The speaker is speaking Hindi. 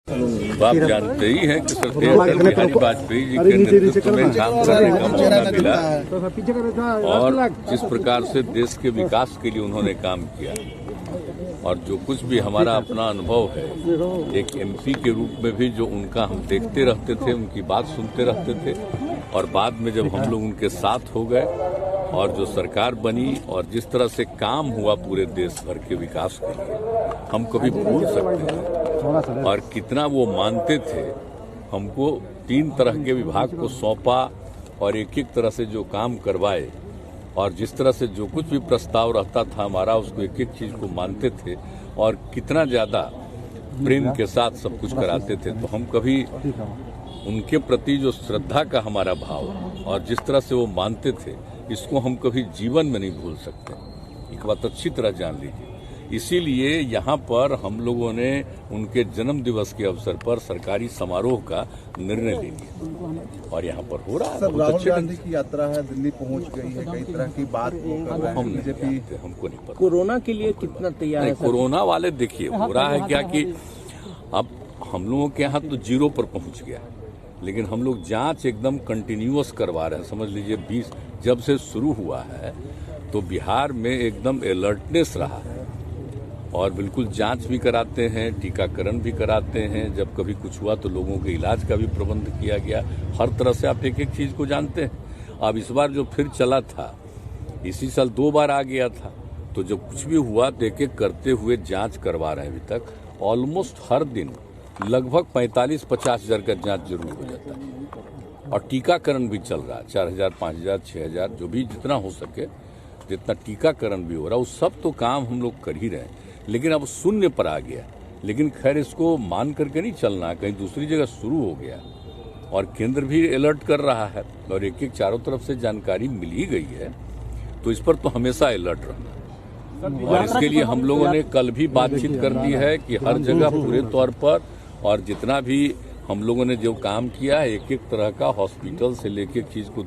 तो आप जानते ही हैं कि सरकार अटल बिहारी वाजपेयी जी के नेतृत्व में काम करने का मौका मिला और जिस प्रकार से देश के विकास के लिए उन्होंने काम किया और जो कुछ भी हमारा अपना अनुभव है, एक एमपी के रूप में भी जो उनका हम देखते रहते थे, उनकी बात सुनते रहते थे और बाद में जब हम लोग उनके साथ हो गए और जो सरकार बनी और जिस तरह से काम हुआ पूरे देश भर के विकास के लिए, हम कभी भूल सकते हैं। और कितना वो मानते थे, हमको 3 तरह के विभाग को सौंपा और एक एक तरह से जो काम करवाए और जिस तरह से जो कुछ भी प्रस्ताव रहता था हमारा, उसको एक एक चीज को मानते थे और कितना ज्यादा प्रेम के साथ सब कुछ कराते थे। तो हम कभी उनके प्रति जो श्रद्धा का हमारा भाव और जिस तरह से वो मानते थे, इसको हम कभी जीवन में नहीं भूल सकते। एक बात अच्छी तरह जान लीजिए। इसीलिए यहाँ पर हम लोगों ने उनके जन्म दिवस के अवसर पर सरकारी समारोह का निर्णय ले लिया और यहाँ पर हो रहा है। सर, राहुल गांधी की यात्रा है, दिल्ली पहुंच गई है, कई तरह की बात हम बीजेपी, हमको नहीं पता कोरोना के लिए कितना तैयार है। कोरोना वाले देखिए हो रहा है क्या कि अब हम लोगों के यहाँ तो 0 पर पहुंच गया, लेकिन हम लोग जांच एकदम कंटिन्यूअस करवा रहे हैं। समझ लीजिए 20 जब से शुरू हुआ है तो बिहार में एकदम अलर्टनेस रहा है और बिल्कुल जांच भी कराते हैं, टीकाकरण भी कराते हैं। जब कभी कुछ हुआ तो लोगों के इलाज का भी प्रबंध किया गया। हर तरह से आप एक एक चीज को जानते हैं। अब इस बार जो फिर चला था, इसी साल 2 बार आ गया था, तो जब कुछ भी हुआ तो एक एक करते हुए जांच करवा रहे हैं। अभी तक ऑलमोस्ट हर दिन लगभग 45-50 हजार का जांच जरूर हो जाता है और टीकाकरण भी चल रहा है। 4000, 5000, 6000 जो भी जितना हो सके, जितना टीकाकरण भी हो रहा है, उस सब तो काम हम लोग कर ही रहे हैं। लेकिन अब 0 पर आ गया, लेकिन खैर इसको मान करके नहीं चलना, कहीं दूसरी जगह शुरू हो गया और केंद्र भी अलर्ट कर रहा है और एक एक चारों तरफ से जानकारी मिल ही गई है, तो इस पर तो हमेशा अलर्ट रहना। और इसके लिए हम लोगों ने कल भी बातचीत कर दी है कि हर जगह पूरे तौर पर और जितना भी हम लोगों ने जो काम किया है, एक एक तरह का हॉस्पिटल से लेके चीज को